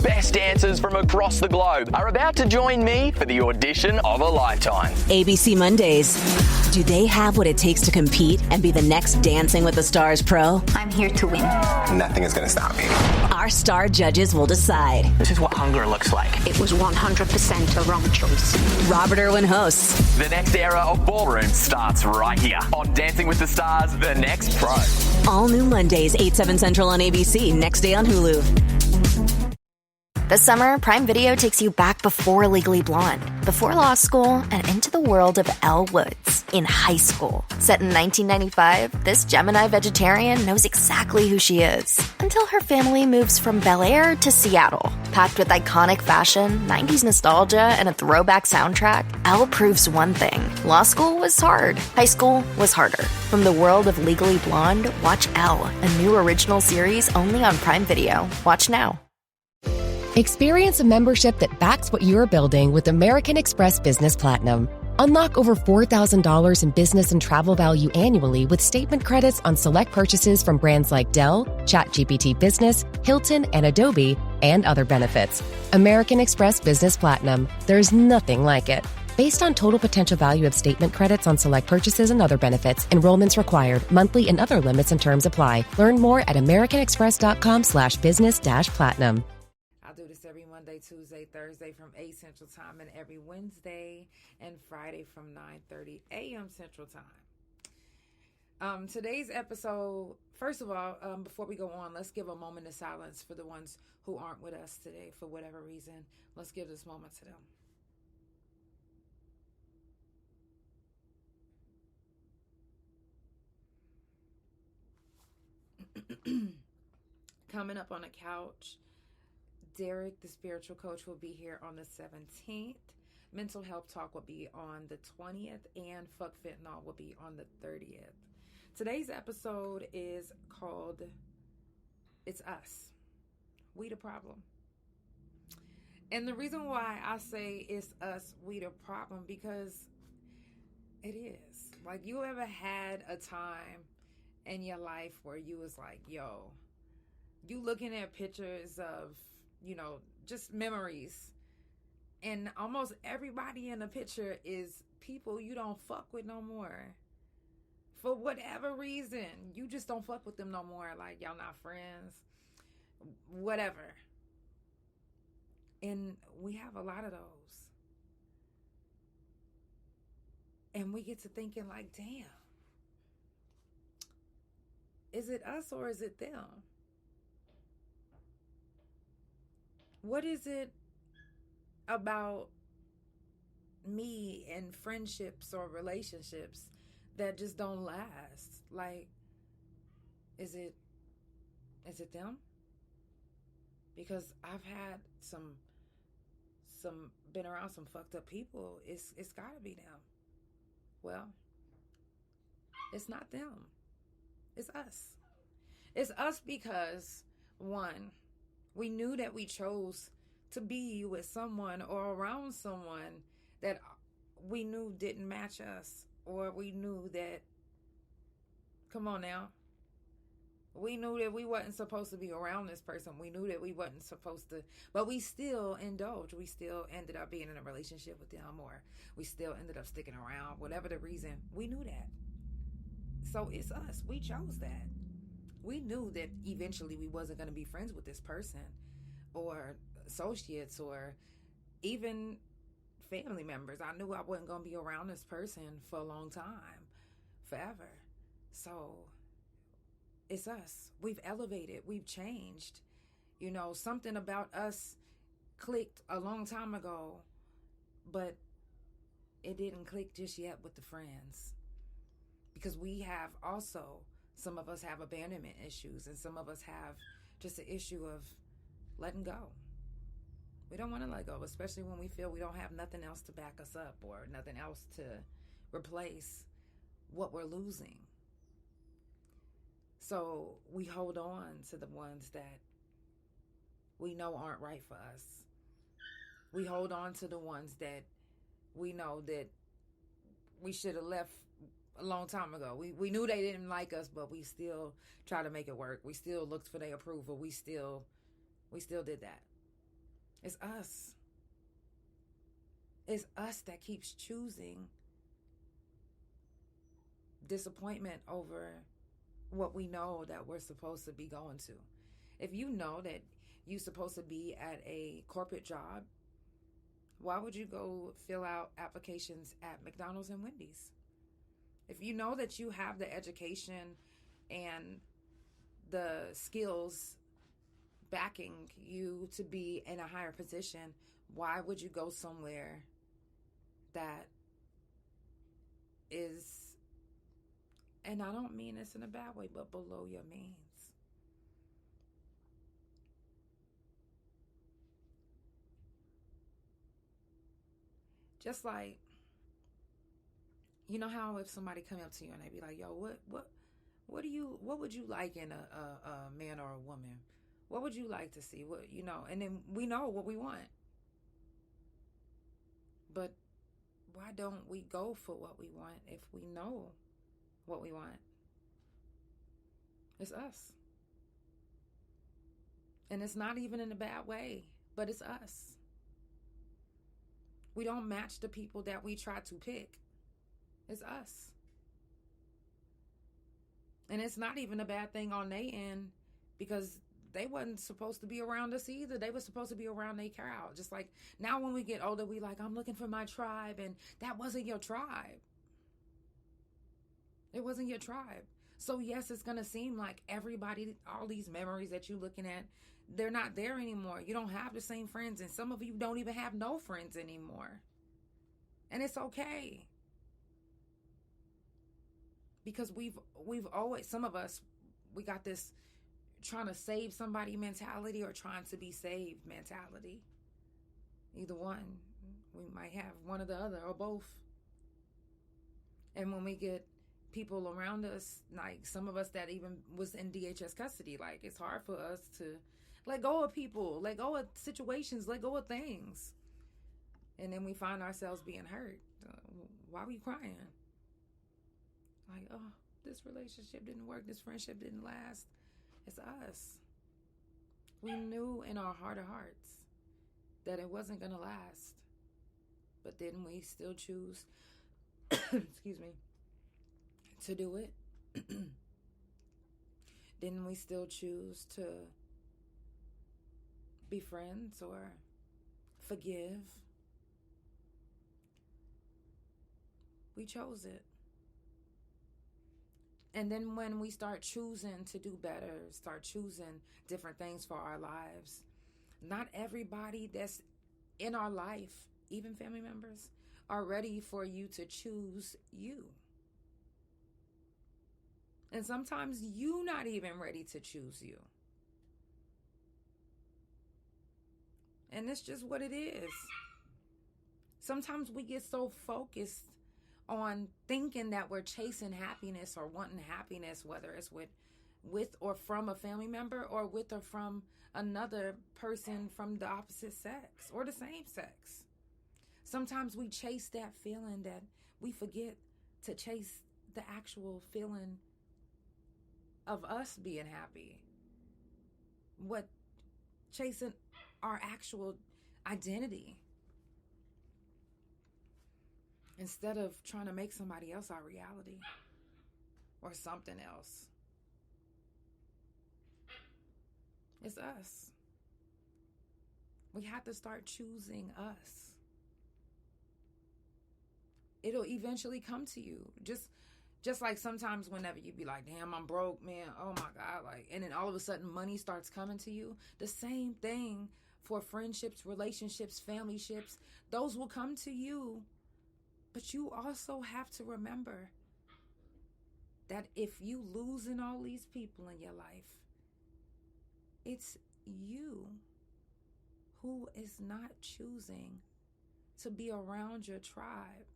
best dancers from across the globe are about to join me for the audition of a lifetime. ABC Mondays. Do they have what it takes to compete and be the next Dancing with the Stars pro? I'm here to win. Nothing is going to stop me. Our star judges will decide. This is what hunger looks like. It was 100% a wrong choice. Robert Irwin hosts. The next era of ballroom starts right here on Dancing with the Stars, The Next Pro. All new Mondays, 8/7 Central on ABC, next day on Hulu. This summer, Prime Video takes you back before Legally Blonde, before law school, and into the world of Elle Woods in high school. Set in 1995, this Gemini vegetarian knows exactly who she is until her family moves from Bel Air to Seattle. Packed with iconic fashion, 90s nostalgia, and a throwback soundtrack, Elle proves one thing. Law school was hard. High school was harder. From the world of Legally Blonde, watch Elle, a new original series only on Prime Video. Watch now. Experience a membership that backs what you're building with American Express Business Platinum. Unlock over $4,000 in business and travel value annually with statement credits on select purchases from brands like Dell, ChatGPT Business, Hilton, and Adobe, and other benefits. American Express Business Platinum. There's nothing like it. Based on total potential value of statement credits on select purchases and other benefits, enrollments required, monthly and other limits and terms apply. Learn more at americanexpress.com/business-platinum. Do this every Monday, Tuesday, Thursday from 8 Central Time, and every Wednesday and Friday from 9:30 a.m. Central Time. Today's episode, first of all, before we go on, let's give a moment of silence for the ones who aren't with us today for whatever reason. Let's give this moment to them. Coming up on the couch, Derek, the spiritual coach, will be here on the 17th. Mental health talk will be on the 20th, and Fuck Fentanyl will be on the 30th. Today's episode is called It's Us. We the problem. And the reason why I say it's us, we the problem, because it is. Like, you ever had a time in your life where you was like, yo, you looking at pictures of, just memories, and almost everybody in the picture is people you don't fuck with no more. For whatever reason, you just don't fuck with them no more. Like, y'all not friends, whatever. And we have a lot of those. And we get to thinking like, damn, is it us or is it them? What is it about me and friendships or relationships that just don't last? Like, is it them? Because I've had been around some fucked up people. It's gotta be them. Well, it's not them. It's us. It's us because, one, we knew that we chose to be with someone or around someone that we knew didn't match us, or we knew that, come on now, we knew that we wasn't supposed to be around this person. We knew that we wasn't supposed to, but we still indulged. We still ended up being in a relationship with them, or we still ended up sticking around, whatever the reason. We knew that. So it's us. We chose that. We knew that eventually we wasn't going to be friends with this person, or associates, or even family members. I knew I wasn't going to be around this person for a long time, forever. So it's us. We've elevated. We've changed. Something about us clicked a long time ago, but it didn't click just yet with the friends. Because we have also, some of us have abandonment issues, and some of us have just the issue of letting go. We don't want to let go, especially when we feel we don't have nothing else to back us up, or nothing else to replace what we're losing. So we hold on to the ones that we know aren't right for us. We hold on to the ones that we know that we should have left a long time ago. We knew they didn't like us, but we still try to make it work. We still looked for their approval. We still did that. It's us. It's us that keeps choosing disappointment over what we know that we're supposed to be going to. If you know that you're supposed to be at a corporate job, why would you go fill out applications at McDonald's and Wendy's? If you know that you have the education and the skills backing you to be in a higher position, why would you go somewhere that is, and I don't mean this in a bad way, but below your means? Just like, you know how if somebody come up to you and they be like, yo, what would you like in a man or a woman? What would you like to see? What, you know, and then we know what we want. But why don't we go for what we want if we know what we want? It's us. And it's not even in a bad way, but it's us. We don't match the people that we try to pick. It's us. And it's not even a bad thing on their end, because they wasn't supposed to be around us either. They were supposed to be around their crowd. Just like now when we get older, we like, I'm looking for my tribe, and that wasn't your tribe. It wasn't your tribe. So yes, it's going to seem like everybody, all these memories that you're looking at, they're not there anymore. You don't have the same friends, and some of you don't even have no friends anymore. And it's okay. Because we've always, some of us, we got this trying to save somebody mentality or trying to be saved mentality. Either one. We might have one or the other or both. And when we get people around us, like some of us that even was in DHS custody, like it's hard for us to let go of people, let go of situations, let go of things. And then we find ourselves being hurt. Why were you crying? Like, oh, this relationship didn't work. This friendship didn't last. It's us. We knew in our heart of hearts that it wasn't going to last. But then we still choose, excuse me, to do it. Didn't we still choose to be friends or forgive? We chose it. And then when we start choosing to do better, start choosing different things for our lives, not everybody that's in our life, even family members, are ready for you to choose you. And sometimes you're not even ready to choose you. And it's just what it is. Sometimes we get so focused on thinking that we're chasing happiness or wanting happiness, whether it's with or from a family member or with or from another person from the opposite sex or the same sex. Sometimes we chase that feeling that we forget to chase the actual feeling of us being happy. What chasing our actual identity. Instead of trying to make somebody else our reality or something else. It's us. We have to start choosing us. It'll eventually come to you. Just like sometimes whenever you be like, damn, I'm broke, man. Oh my God. Like, and then all of a sudden money starts coming to you. The same thing for friendships, relationships, family ships. Those will come to you. But you also have to remember that if you losing all these people in your life, it's you who is not choosing to be around your tribe.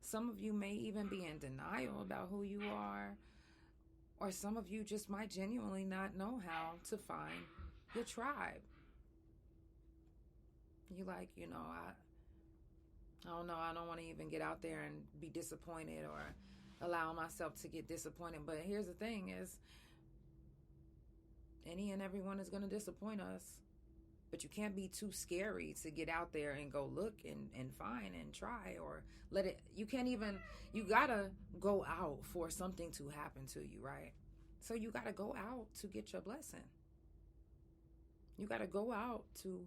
Some of you may even be in denial about who you are, or some of you just might genuinely not know how to find your tribe. You like, I don't know, I don't want to even get out there and be disappointed or allow myself to get disappointed. But here's the thing is, any and everyone is going to disappoint us. But you can't be too scary to get out there and go look and find and try or let it. You gotta go out for something to happen to you, right? So you gotta go out to get your blessing. You gotta go out to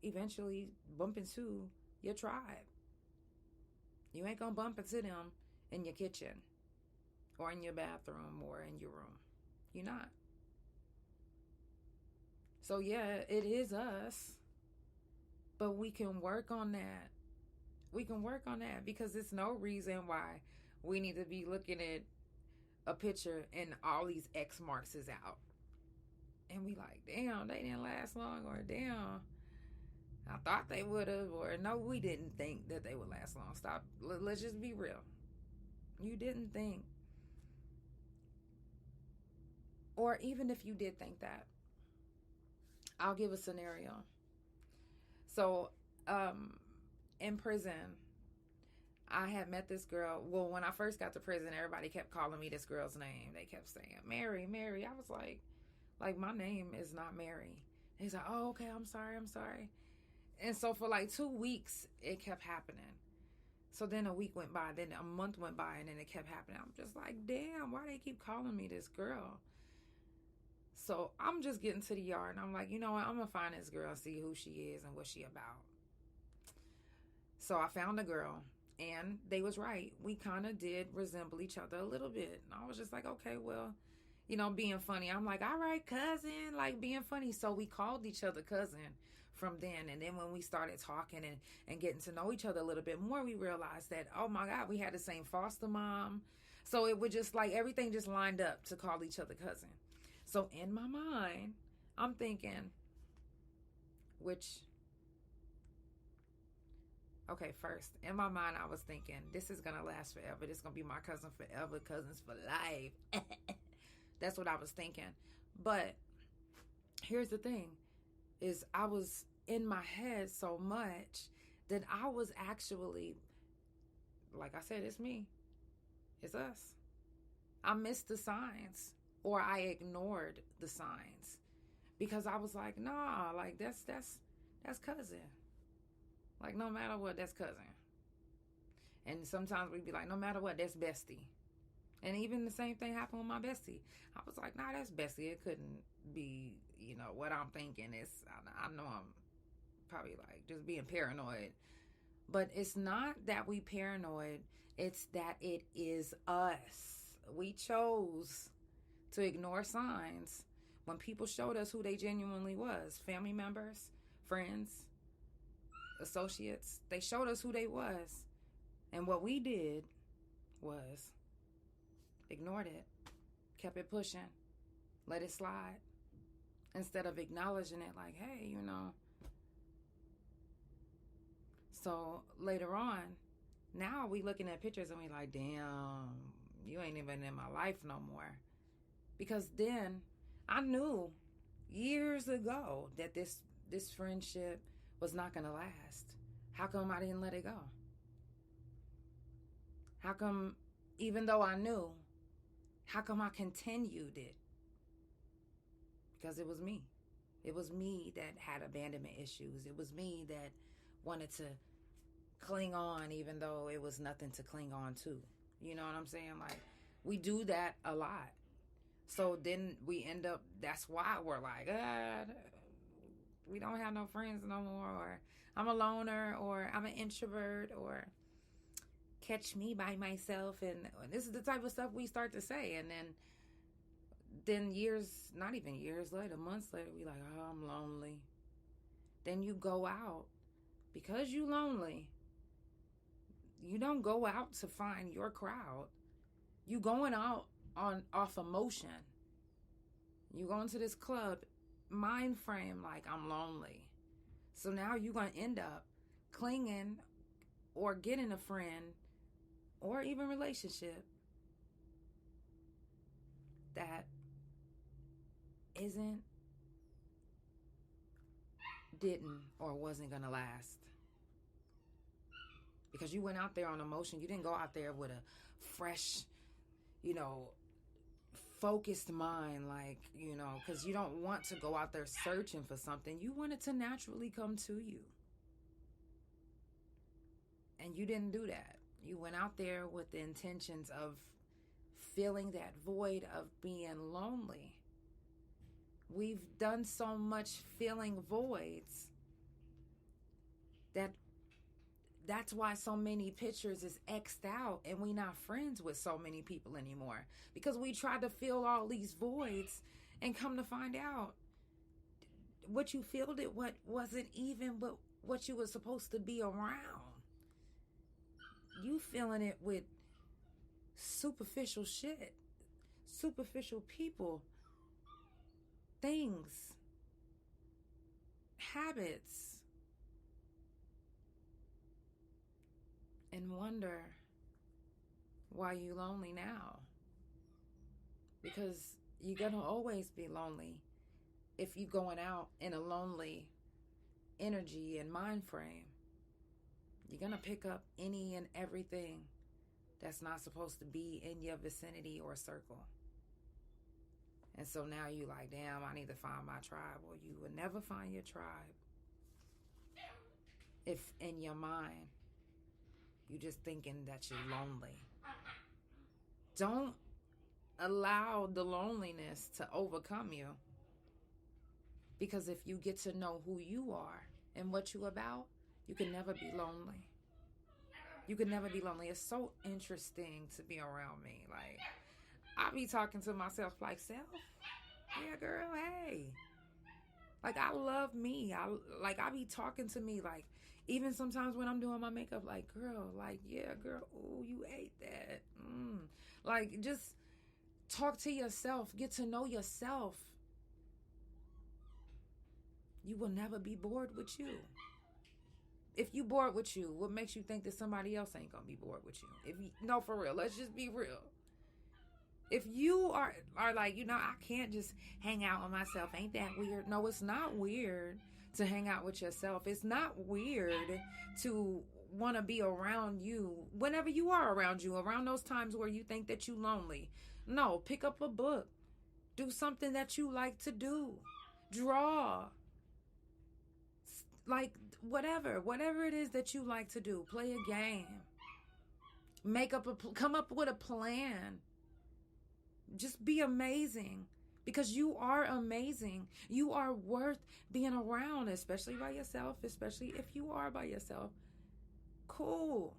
eventually bump into your tribe. You ain't gonna bump into them in your kitchen or in your bathroom or in your room. You're not. So yeah, it is us, but we can work on that. We can work on that because there's no reason why we need to be looking at a picture and all these X marks is out. And we like, damn, they didn't last long, or damn, I thought they would have, or no, we didn't think that they would last long. Stop. Let's just be real. You didn't think. Or even if you did think that, I'll give a scenario. So, in prison, I had met this girl. Well, when I first got to prison, everybody kept calling me this girl's name. They kept saying, Mary, Mary. I was like, my name is not Mary. He's like, oh, okay, I'm sorry. And so for like 2 weeks, it kept happening. So then a week went by, then a month went by, and then it kept happening. I'm just like, damn, why they keep calling me this girl? So I'm just getting to the yard, and I'm like, you know what? I'm going to find this girl, see who she is and what she about. So I found the girl, and they was right. We kind of did resemble each other a little bit. And I was just like, okay, well, you know, being funny. I'm like, all right, cousin, like being funny. So we called each other cousin from then. And then when we started talking and getting to know each other a little bit more, we realized that, oh my God, we had the same foster mom. So it would just like everything just lined up to call each other cousin. So in my mind, I'm thinking, first, in my mind, I was thinking, this is going to last forever. This is going to be my cousin forever, cousins for life. That's what I was thinking. But here's the thing, is I was in my head so much that I was actually, like I said, it's me. It's us. I missed the signs. Or I ignored the signs because I was like, nah, like that's cousin. Like no matter what, that's cousin. And sometimes we'd be like, no matter what, that's bestie. And even the same thing happened with my bestie. I was like, nah, that's bestie. It couldn't be, you know, what I'm thinking. I know I'm probably like just being paranoid. But it's not that we paranoid. It's that it is us. We chose to ignore signs when people showed us who they genuinely was. Family members, friends, associates. They showed us who they was. And what we did was ignored it, kept it pushing, let it slide, instead of acknowledging it like, hey, you know. So later on, now we looking at pictures and we like, damn, you ain't even in my life no more. Because then I knew years ago that this friendship was not going to last. How come I didn't let it go? How come, even though I knew, how come I continued it? Because it was me. It was me that had abandonment issues. It was me that wanted to cling on even though it was nothing to cling on to. You know what I'm saying? Like, we do that a lot. So then we end up, that's why we're like, we don't have no friends no more, or I'm a loner, or I'm an introvert, or catch me by myself. And this is the type of stuff we start to say. And then years, not even years later, months later, we like, oh, I'm lonely. Then you go out. Because you lonely, you don't go out to find your crowd. You going out off emotion. You go into this club, mind frame like I'm lonely. So now you're going to end up clinging or getting a friend or even relationship that didn't or wasn't going to last. Because you went out there on emotion. You didn't go out there with a fresh, focused mind, like, you know, because you don't want to go out there searching for something. You want it to naturally come to you. And you didn't do that. You went out there with the intentions of filling that void of being lonely. We've done so much filling voids that's why so many pictures is X'd out and we not friends with so many people anymore. Because we tried to fill all these voids and come to find out what you filled it, what wasn't even but what you were supposed to be around. You filling it with superficial shit, superficial people, things, habits, and wonder why you lonely now. Because you're gonna always be lonely if you going out in a lonely energy and mind frame. You're gonna pick up any and everything that's not supposed to be in your vicinity or circle. And so now you like, damn, I need to find my tribe. Well, you will never find your tribe if in your mind you just thinking that you're lonely. Don't allow the loneliness to overcome you. Because if you get to know who you are and what you about, you can never be lonely. You can never be lonely. It's so interesting to be around me. Like, I be talking to myself like, self, yeah, girl, hey. Like, I love me. I be talking to me like, even sometimes when I'm doing my makeup, like, girl, like, yeah, girl, ooh, you ate that. Like, just talk to yourself. Get to know yourself. You will never be bored with you. If you bored with you, what makes you think that somebody else ain't gonna be bored with you? No, for real, let's just be real. If you are like, you know, I can't just hang out with myself. Ain't that weird? No, it's not weird to hang out with yourself. It's not weird to want to be around you whenever you are around you, around those times where you think that you lonely. No, pick up a book. Do something that you like to do. Draw. Like, whatever it is that you like to do. Play a game. Come up with a plan. Just be amazing. Because you are amazing. You are worth being around, especially by yourself, especially if you are by yourself. Cool.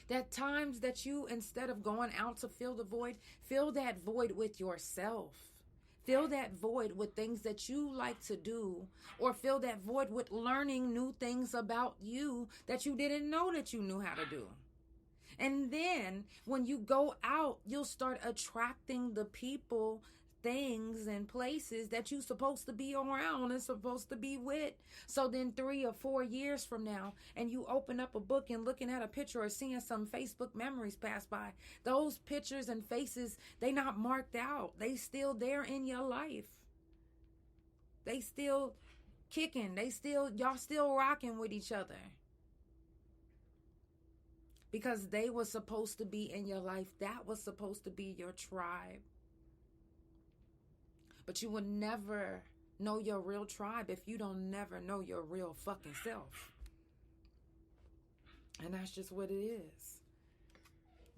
That times that you, instead of going out to fill the void, fill that void with yourself. Fill that void with things that you like to do, or fill that void with learning new things about you that you didn't know that you knew how to do. And then when you go out, you'll start attracting the people, things, and places that you're supposed to be around and supposed to be with. So then 3 or 4 years from now, and you open up a book and looking at a picture or seeing some Facebook memories pass by, those pictures and faces, they not marked out. They still there in your life. They still kicking. Y'all still rocking with each other. Because they were supposed to be in your life. That was supposed to be your tribe. But you will never know your real tribe if you don't never know your real fucking self. And that's just what it is.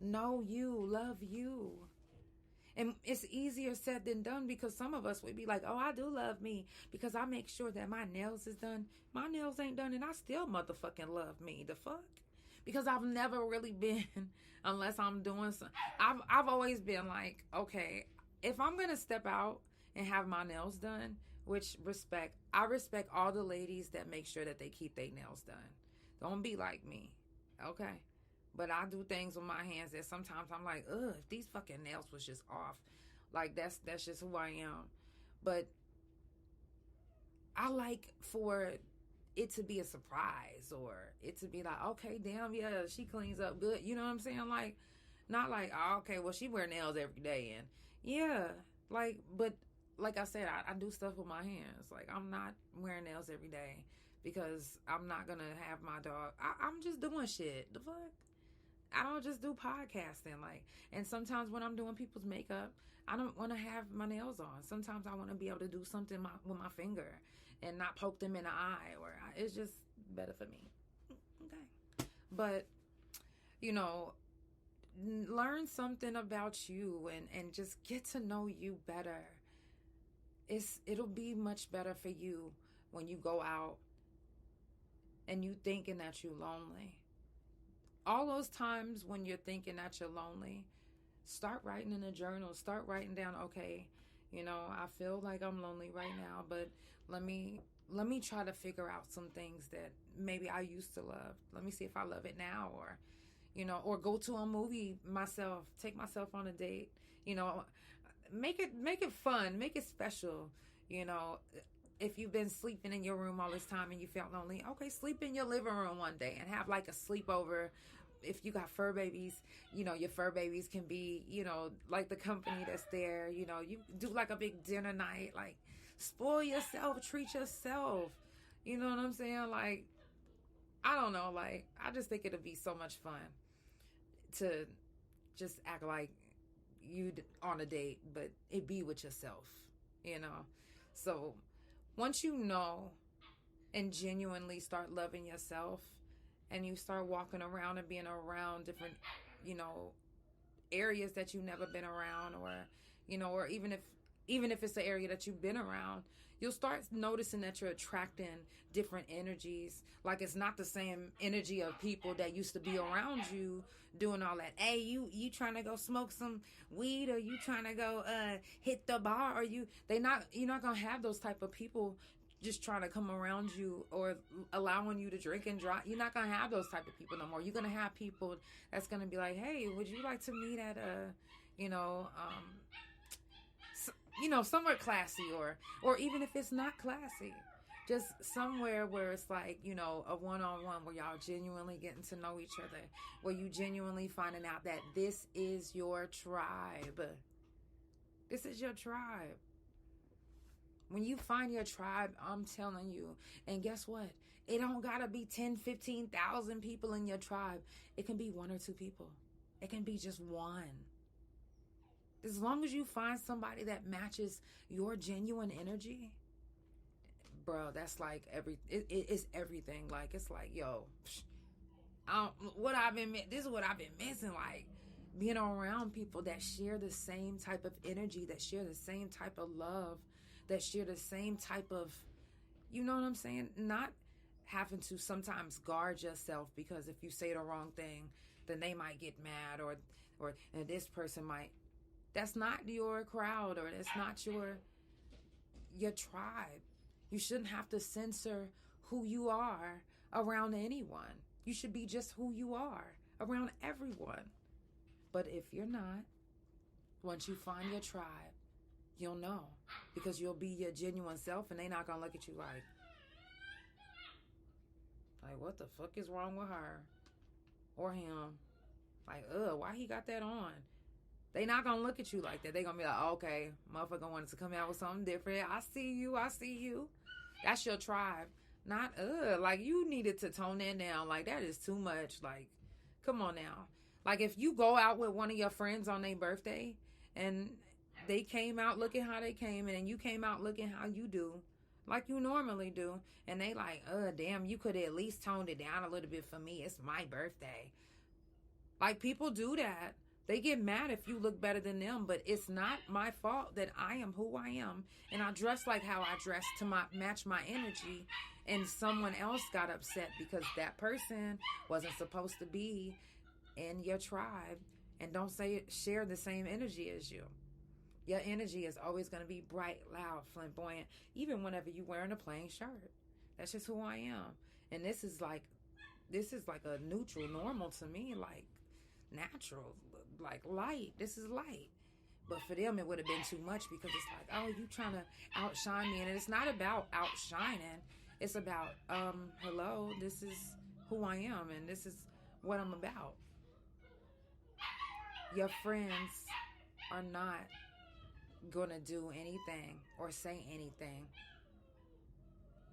Know you, love you. And it's easier said than done, because some of us would be like, oh, I do love me because I make sure that my nails is done. My nails ain't done and I still motherfucking love me. The fuck? Because I've never really been, unless I'm doing some, I've always been like, okay, if I'm going to step out and have my nails done, I respect all the ladies that make sure that they keep their nails done. Don't be like me, okay? But I do things with my hands that sometimes I'm like, ugh, if these fucking nails was just off. Like, that's just who I am. But I like for it to be a surprise, or it to be like, okay, damn, yeah, she cleans up good. You know what I'm saying? Like, not like, oh, okay, well, she wear nails every day. And yeah, like, but like I said, I do stuff with my hands. Like, I'm not wearing nails every day because I'm not going to have my dog. I'm just doing shit. The fuck? I don't just do podcasting. Like, and sometimes when I'm doing people's makeup, I don't want to have my nails on. Sometimes I want to be able to do something with my finger and not poke them in the eye, or it's just better for me. Okay. But, you know, learn something about you and just get to know you better. It'll be much better for you when you go out and you thinking that you're lonely. All those times when you're thinking that you're lonely, start writing in a journal. Start writing down, okay, you know, I feel like I'm lonely right now, but let me try to figure out some things that maybe I used to love. Let me see if I love it now, or, you know, or go to a movie myself, take myself on a date, you know, make it fun, make it special. You know, if you've been sleeping in your room all this time and you felt lonely, okay, sleep in your living room one day and have like a sleepover. If you got fur babies, you know, your fur babies can be, you know, like the company that's there. You know, you do like a big dinner night, like spoil yourself, treat yourself. You know what I'm saying? Like, I don't know, like, I just think it'll be so much fun to just act like you on a date, but it be with yourself, you know? So once you know and genuinely start loving yourself, and you start walking around and being around different, you know, areas that you've never been around, or, you know, or even if it's the area that you've been around, you'll start noticing that you're attracting different energies. Like, it's not the same energy of people that used to be around you doing all that. Hey, you trying to go smoke some weed, or you trying to go hit the bar, or you're not gonna have those type of people just trying to come around you or allowing you to drink and drive. You're not going to have those type of people no more. You're going to have people that's going to be like, hey, would you like to meet at somewhere classy, or even if it's not classy, just somewhere where it's like, you know, a one-on-one where y'all genuinely getting to know each other, where you genuinely finding out that this is your tribe. This is your tribe. When you find your tribe, I'm telling you, and guess what? It don't gotta be 10, 15,000 people in your tribe. It can be one or two people. It can be just one. As long as you find somebody that matches your genuine energy, bro, that's like it's everything. Like, it's like, yo, this is what I've been missing. Like, being around people that share the same type of energy, that share the same type of love, that share the same type of, you know what I'm saying? Not having to sometimes guard yourself, because if you say the wrong thing, then they might get mad, or this person might. That's not your crowd, or that's not your tribe. You shouldn't have to censor who you are around anyone. You should be just who you are around everyone. But if you're not, once you find your tribe, you'll know, because you'll be your genuine self, and they're not gonna look at you like, what the fuck is wrong with her or him? Like, why he got that on? They not gonna look at you like that. They gonna be like, okay, motherfucker wanted to come out with something different. I see you. That's your tribe. Not, like, you needed to tone that down. Like, that is too much. Like, come on now. Like, if you go out with one of your friends on their birthday, and they came out looking how they came, and you came out looking how you do, like you normally do, and they like, damn, you could at least toned it down a little bit for me. It's my birthday. Like, people do that. They get mad if you look better than them, but it's not my fault that I am who I am, and I dress like how I dress to match my energy, and someone else got upset because that person wasn't supposed to be in your tribe and don't share the same energy as you. Your energy is always going to be bright, loud, flamboyant, even whenever you're wearing a plain shirt. That's just who I am. And this is like a neutral, normal to me, like natural, like light. This is light. But for them, it would have been too much, because it's like, oh, you trying to outshine me. And it's not about outshining. It's about, hello, this is who I am, and this is what I'm about. Your friends are not gonna do anything or say anything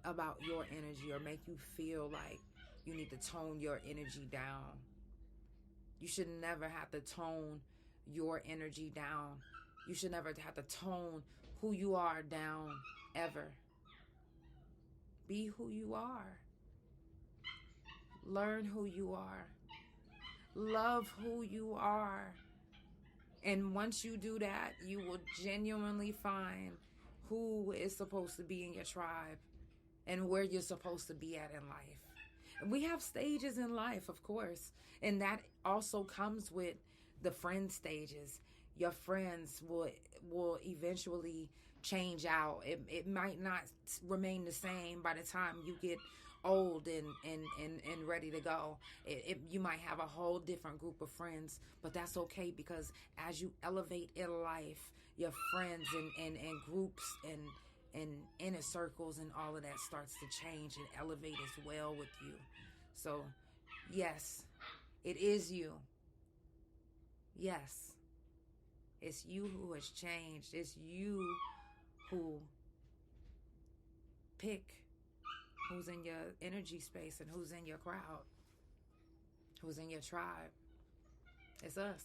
about your energy or make you feel like you need to tone your energy down. You should never have to tone your energy down. You should never have to tone who you are down, ever. Be who you are. Learn who you are. Love who you are. And once you do that, you will genuinely find who is supposed to be in your tribe and where you're supposed to be at in life. We have stages in life, of course, and that also comes with the friend stages. Your friends will eventually change out. It might not remain the same by the time you get old and ready to go. You might have a whole different group of friends, but that's okay, because as you elevate in life, your friends and groups and inner circles and all of that starts to change and elevate as well with you. So, yes, it is you. Yes, it's you who has changed. It's you who pick who's in your energy space and who's in your crowd, who's in your tribe. It's us.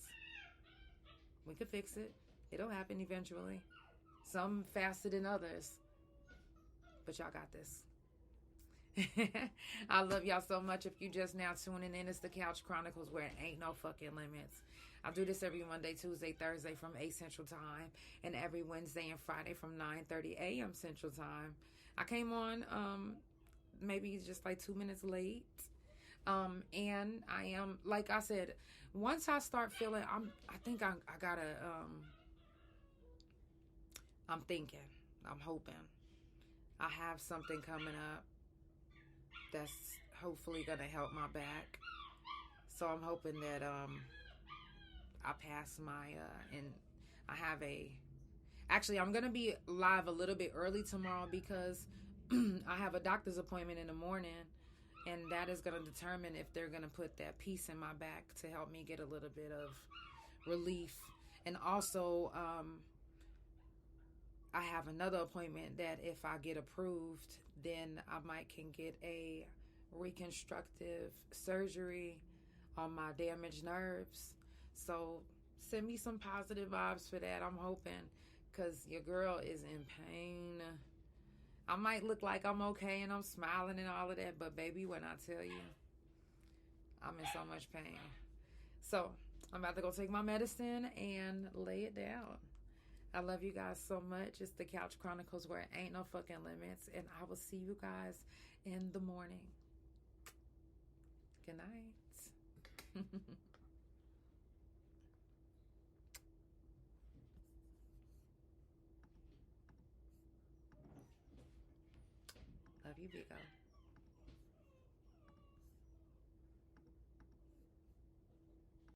We can fix it. It'll happen eventually. Some faster than others. But y'all got this. I love y'all so much. If you just now tuning in, it's the Couch Chronicles, where it ain't no fucking limits. I do this every Monday, Tuesday, Thursday from 8 Central Time, and every Wednesday and Friday from 9:30 a.m. Central Time. I came on maybe just like 2 minutes late. And I am, like I said, once I start feeling, I think I gotta, I'm thinking, I'm hoping I have something coming up that's hopefully gonna help my back. So I'm hoping that I pass my and I have actually I'm gonna be live a little bit early tomorrow, because I have a doctor's appointment in the morning, and that is gonna determine if they're gonna put that piece in my back to help me get a little bit of relief. And also I have another appointment that if I get approved, then I might can get a reconstructive surgery on my damaged nerves. So send me some positive vibes for that. I'm hoping, because your girl is in pain. I might look like I'm okay and I'm smiling and all of that, but baby, when I tell you, I'm in so much pain. So I'm about to go take my medicine and lay it down. I love you guys so much. It's the Couch Chronicles, where it ain't no fucking limits. And I will see you guys in the morning. Good night. Love you, Big O.